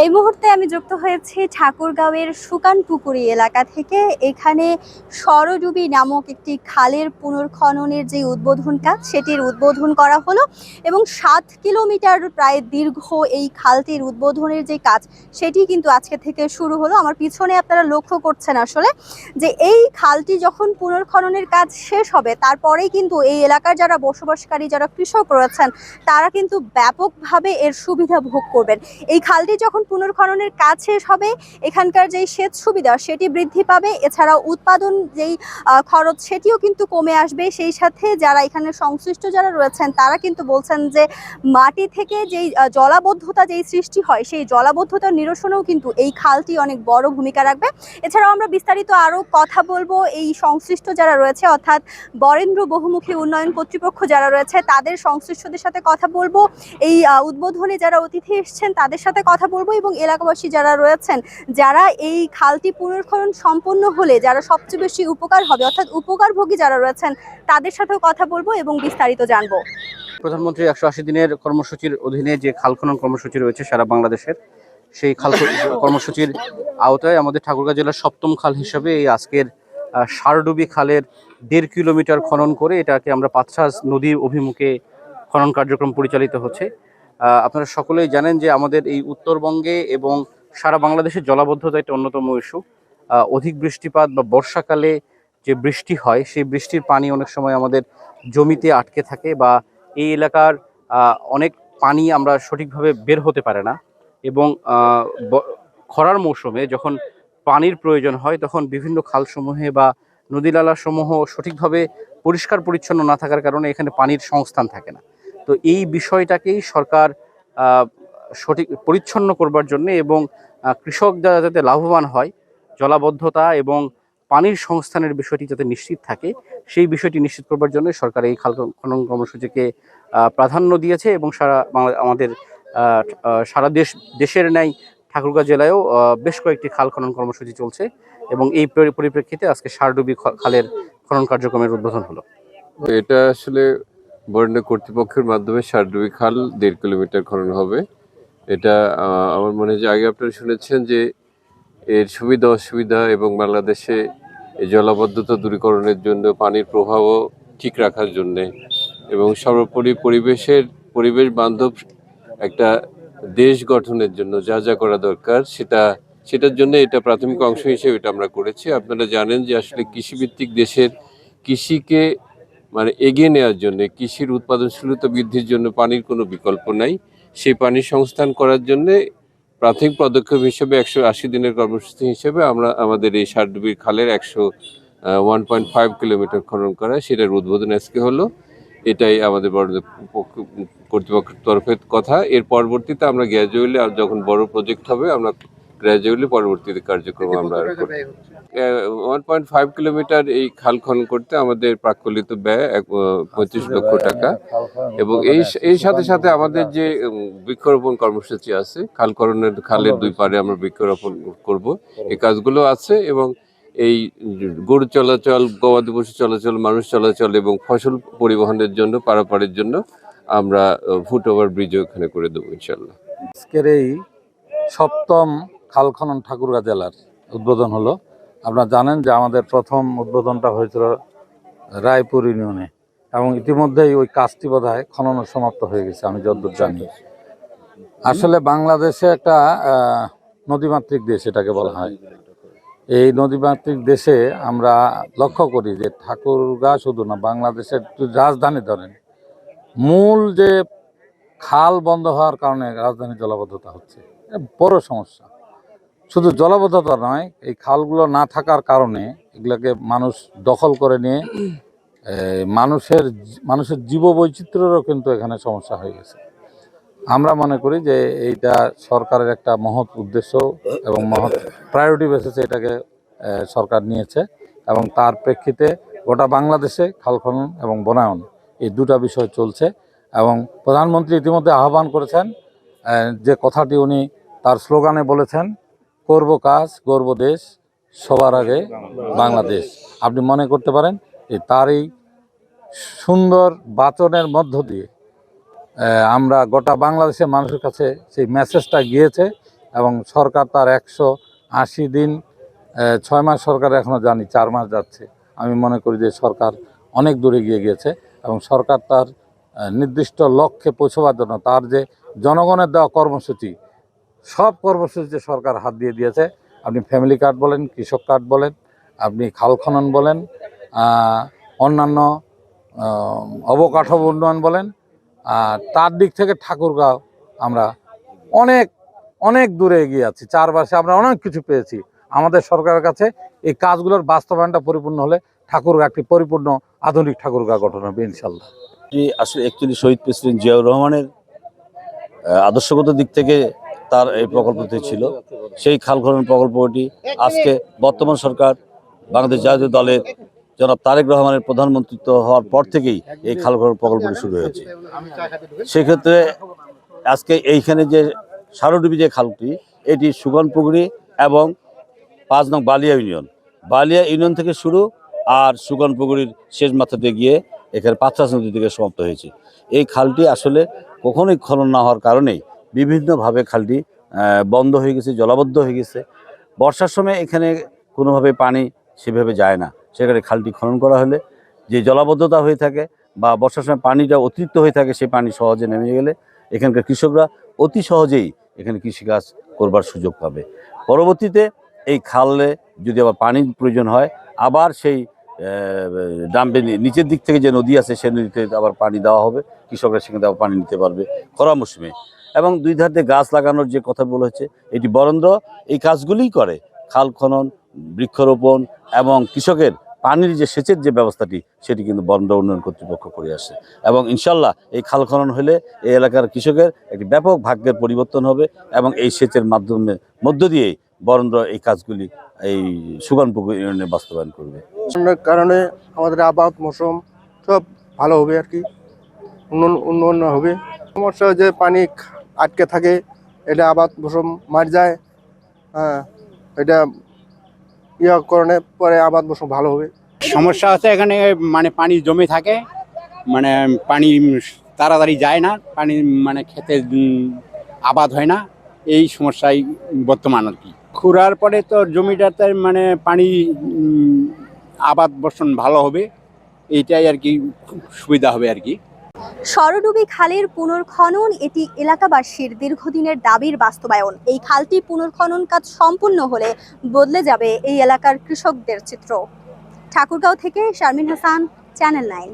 এই মুহূর্তে আমি যুক্ত হয়েছি ঠাকুরগাঁওয়ের সুকানপুকুরি এলাকা থেকে। এখানে সরডুবি নামক একটি খালের পুনর্খননের যে উদ্বোধন কাজ সেটির উদ্বোধন করা হলো এবং 7 কিলোমিটার প্রায় দীর্ঘ এই খালটির উদ্বোধনের যে কাজ সেটি কিন্তু আজকে থেকে শুরু হলো। আমার পিছনে আপনারা লক্ষ্য করছেন আসলে যে এই খালটি যখন পুনর্খননের কাজ শেষ হবে তারপরেই কিন্তু এই এলাকার যারা বসবাসকারী যারা কৃষক রয়েছেন তারা কিন্তু ব্যাপকভাবে এর সুবিধা ভোগ করবেন। এই খালটি যখন পুনর্খননের কাজ শেষ হবে এখানকার যেই সেচ সুবিধা সেটি বৃদ্ধি পাবে, এছাড়াও উৎপাদন যেই খরচ সেটিও কিন্তু কমে আসবে। সেই সাথে যারা এখানে সংশ্লিষ্ট যারা রয়েছেন তারা কিন্তু বলছেন যে মাটি থেকে যেই জলাবদ্ধতা যেই সৃষ্টি হয় সেই জলাবদ্ধতা নিরসনেও কিন্তু এই খালটি অনেক বড় ভূমিকা রাখবে। এছাড়াও আমরা বিস্তারিত আরও কথা বলবো এই সংশ্লিষ্ট যারা রয়েছে অর্থাৎ বরেন্দ্র বহুমুখী উন্নয়ন কর্তৃপক্ষ যারা রয়েছে তাদের সংশ্লিষ্টদের সাথে কথা বলবো, এই উদ্বোধনে যারা অতিথি এসেছেন তাদের সাথে কথা বলবো এবং এলাকাবাসী যারা রয়েছেন যারা এই খালটি পুনর্খনন সম্পন্ন হলে যারা সবচেয়ে বেশি উপকার হবে অর্থাৎ উপকারভোগী যারা রয়েছেন তাদের সাথেও কথা বলবো এবং বিস্তারিত জানবো। প্রধানমন্ত্রী 180 দিনের কর্মসূচির অধীনে যে খাল খনন কর্মসূচি রয়েছে সারা বাংলাদেশের, সেই খাল কর্মসূচির আওতায় আমাদের ঠাকুরগাঁও জেলার 7ম খাল হিসেবে এই আজকের সারডুবি খালের 1.5 কিলোমিটার খনন করে এটাকে আমরা পাতরাস নদীর অভিমুখে খনন কার্যক্রম পরিচালিত হচ্ছে। আপনারা সকলেই জানেন যে আমাদের এই উত্তরবঙ্গে এবং সারা বাংলাদেশের জলাবদ্ধতা একটা অন্যতম ইস্যু। অধিক বৃষ্টিপাত বা বর্ষাকালে যে বৃষ্টি হয় সেই বৃষ্টির পানি অনেক সময় আমাদের জমিতে আটকে থাকে বা এই এলাকার অনেক পানি আমরা সঠিকভাবে বের হতে পারে না এবং খরার মৌসুমে যখন পানির প্রয়োজন হয় তখন বিভিন্ন খালসমূহে বা নদীনালাসমূহ সঠিকভাবে পরিষ্কার পরিচ্ছন্ন না থাকার কারণে এখানে পানির সংস্থান থাকে না। তো এই বিষয়টাকেই সরকার সঠিক পরিচ্ছন্ন করবার জন্য এবং কৃষকরা যাতে লাভবান হয়, জলাবদ্ধতা এবং পানির সংস্থানের বিষয়টি যাতে নিশ্চিত থাকে সেই বিষয়টি নিশ্চিত করবার জন্য সরকার এই খাল খনন কর্মসূচিকে প্রাধান্য দিয়েছে এবং আমাদের সারা দেশের ন্যায় ঠাকুরগাঁও জেলায়ও বেশ কয়েকটি খাল খনন কর্মসূচি চলছে এবং এই পরিপ্রেক্ষিতে আজকে সারডুবি খালের খনন কার্যক্রমের উদ্বোধন হলো। এটা আসলে বরেন্দ্র কর্তৃপক্ষের মাধ্যমে সারডুবি খাল 1.5 কিলোমিটার খনন হবে। এটা আমার মনে হয় যে আগে আপনারা শুনেছেন যে এর সুবিধা অসুবিধা এবং বাংলাদেশে এই জলাবদ্ধতা দূরীকরণের জন্য পানির প্রবাহও ঠিক রাখার জন্যে এবং সর্বোপরি পরিবেশ বান্ধব একটা দেশ গঠনের জন্য যা যা করা দরকার সেটার জন্য এটা প্রাথমিক অংশ হিসেবে এটা আমরা করেছি। আপনারা জানেন যে আসলে কৃষিভিত্তিক দেশের কৃষিকে মানে এগিয়ে নেওয়ার জন্য কৃষির উৎপাদনশীলতা বৃদ্ধির জন্য পানির কোনো বিকল্প নাই। সেই পানি সংস্থান করার জন্য প্রাথমিক পদক্ষেপ হিসেবে 180 দিনের কর্মসূচি হিসেবে আমরা আমাদের এই সারডুবি খালের 1.5 কিলোমিটার খনন করা সেটার উদ্বোধন আজকে হলো। এটাই আমাদের বড় কর্তৃপক্ষের তরফে কথা। এর পরবর্তীতে আমরা গ্র্যাজুয়ালি যখন বড় প্রজেক্ট হবে আমরা গ্র্যাজুয়ালি পরবর্তীতে কার্যক্রম আমরা 1.5 কিলোমিটার এই খাল খনন করতে আমাদের প্রাক্কলিত ব্যয় 35 লক্ষ টাকা এবং এই সাথে সাথে আমাদের যে বৃক্ষরোপণ কর্মসূচি আছে খালের দুই পারে আমরা বৃক্ষরোপণ করব, এই কাজগুলো আছে এবং এই গরু চলাচল, গবাদি পশু চলাচল, মানুষ চলাচল এবং ফসল পরিবহনের জন্য পারাপারের জন্য আমরা ফুটওভার ব্রিজ ওখানে করে দেবো ইনশাল্লাহ। আজকের এই 7ম খাল খনন ঠাকুরগাঁও জেলার উদ্বোধন হলো। আপনারা জানেন যে আমাদের প্রথম উদ্বোধনটা হয়েছিল রায়পুর ইউনিয়নে এবং ইতিমধ্যেই ওই কাজটি বোধহয় খনন সমাপ্ত হয়ে গেছে আমি যতদূর জানি। আসলে বাংলাদেশে একটা নদীমাতৃক দেশ এটাকে বলা হয়। এই নদীমাতৃক দেশে আমরা লক্ষ্য করি যে ঠাকুরগাঁও শুধু না, বাংলাদেশের রাজধানী ধরেন মূল যে খাল বন্ধ হওয়ার কারণে রাজধানী জলাবদ্ধতা হচ্ছে, বড় সমস্যা। শুধু জলাবদ্ধতা নয়, এই খালগুলো না থাকার কারণে এগুলোকে মানুষ দখল করে নিয়ে মানুষের জীববৈচিত্র্যেরও কিন্তু এখানে সমস্যা হয়ে গেছে। আমরা মনে করি যে এইটা সরকারের একটা মহৎ উদ্দেশ্য এবং মহৎ প্রায়োরিটি বেসিসে এটাকে সরকার নিয়েছে এবং তার প্রেক্ষিতে গোটা বাংলাদেশে খাল খনন এবং বনায়ন এই দুটা বিষয় চলছে এবং প্রধানমন্ত্রী ইতিমধ্যে আহ্বান করেছেন যে কথাটি উনি তার স্লোগানে বলেছেন, করব কাজ গর্ব দেশ সবার আগে বাংলাদেশ। আপনি মনে করতে পারেন যে তার এই সুন্দর বাচনের মধ্য দিয়ে আমরা গোটা বাংলাদেশের মানুষের কাছে সেই মেসেজটা গিয়েছে এবং সরকার তার 180 দিন 6 মাস সরকার এখনো জানি 4 মাস যাচ্ছে। আমি মনে করি যে সরকার অনেক দূরে এগিয়ে গিয়েছে এবং সরকার তার নির্দিষ্ট লক্ষ্যে পৌঁছবার জন্য তার যে জনগণের দেওয়া কর্মসূচি, সব কর্মসূচিতে সরকার হাত দিয়ে দিয়েছে। আপনি ফ্যামিলি কার্ড বলেন, কৃষক কার্ড বলেন, আপনি খাল খনন বলেন, অন্যান্য অবকাঠামো উন্নয়ন বলেন, তার দিক থেকে ঠাকুরগাঁও আমরা অনেক অনেক দূরে এগিয়ে আছি। 4 মাসে আমরা অনেক কিছু পেয়েছি। আমাদের সরকারের কাছে এই কাজগুলোর বাস্তবায়নটা পরিপূর্ণ হলে ঠাকুরগাঁও একটি পরিপূর্ণ আধুনিক ঠাকুরগাঁও গঠন হবে ইনশাল্লাহ। আসলে অ্যাকচুয়ালি শহীদ প্রেসিডেন্ট জিয়াউর রহমানের আদর্শগত দিক থেকে তার এই প্রকল্পটি ছিল। সেই খাল খনন প্রকল্পটি আজকে বর্তমান সরকার বাংলাদেশ জাতীয় দলের জনাব তারেক রহমানের প্রধানমন্ত্রিত্ব হওয়ার পর থেকেই এই খাল খনন প্রকল্পটি শুরু হয়েছে। সেক্ষেত্রে আজকে এইখানে যে সারডুবি যে খালটি, এটি সুগনপুকুরি এবং 5 নং বালিয়া ইউনিয়ন থেকে শুরু, আর সুগনপুকুরির শেষ মাথাতে গিয়ে এখানে পাঁচরাস নদী থেকে সমাপ্ত হয়েছে। এই খালটি আসলে কখনোই খনন না হওয়ার কারণেই বিভিন্নভাবে খালটি বন্ধ হয়ে গেছে, জলাবদ্ধ হয়ে গেছে। বর্ষার সময় এখানে কোনোভাবে পানি সেভাবে যায় না। সেখানে খালটি খনন করা হলে যে জলাবদ্ধতা হয়ে থাকে বা বর্ষার সময় পানিটা অতিরিক্ত হয়ে থাকে, সেই পানি সহজে নেমে গেলে এখানকার কৃষকরা অতি সহজেই এখানে কৃষিকাজ করবার সুযোগ পাবে। পরবর্তীতে এই খালে যদি আবার পানির প্রয়োজন হয়, আবার সেই ডাম্পে নিচের দিক থেকে যে নদী আছে সেই নদীতে আবার পানি দেওয়া হবে, কৃষকরা সেখানে আবার পানি নিতে পারবে খরা মৌসুমে। এবং 2 ধারে গাছ লাগানোর যে কথা বলা হচ্ছে, এটি বরেন্দ্র এই কাজগুলিই করে। খাল খনন, বৃক্ষরোপণ এবং কৃষকের পানির যে সেচের যে ব্যবস্থাটি, সেটি কিন্তু বরেন্দ্র উন্নয়ন কর্তৃপক্ষ করে আসছে। এবং ইনশাল্লাহ এই খাল খনন হলে এই এলাকার কৃষকের একটি ব্যাপক ভাগ্যের পরিবর্তন হবে এবং এই সেচের মধ্য দিয়ে বরেন্দ্র এই কাজগুলি এই সুগনপুকুর ইউনিয়নে বাস্তবায়ন করবে। কারণে আমাদের আবাদ মৌসুম সব ভালো হবে আর কি, উন্নয়ন হবে। সমস্যা যে পানি আটকে থাকে, এটা আবাদ মৌসুম মার যায়। হ্যাঁ, এটা কারণে পরে আবাদ মৌসুম ভালো হবে। সমস্যা হচ্ছে এখানে মানে পানি জমে থাকে, মানে পানি তাড়াতাড়ি যায় না, পানি মানে খেতে আবাদ হয় না। এই সমস্যাই বর্তমান আর কি। খুঁড়ার পরে তো জমিটাতে মানে পানি আবাদ বর্ষণ ভালো হবে, এইটাই আর কি সুবিধা হবে আর কি। সরডুবি খালের পুনর্খনন এটি এলাকাবাসীর দীর্ঘদিনের দাবির বাস্তবায়ন। এই খালটি পুনর্খনন কাজ সম্পূর্ণ হলে বদলে যাবে এই এলাকার কৃষকদের চিত্র। ঠাকুরগাঁও থেকে শারমিন হাসান, চ্যানেল 9।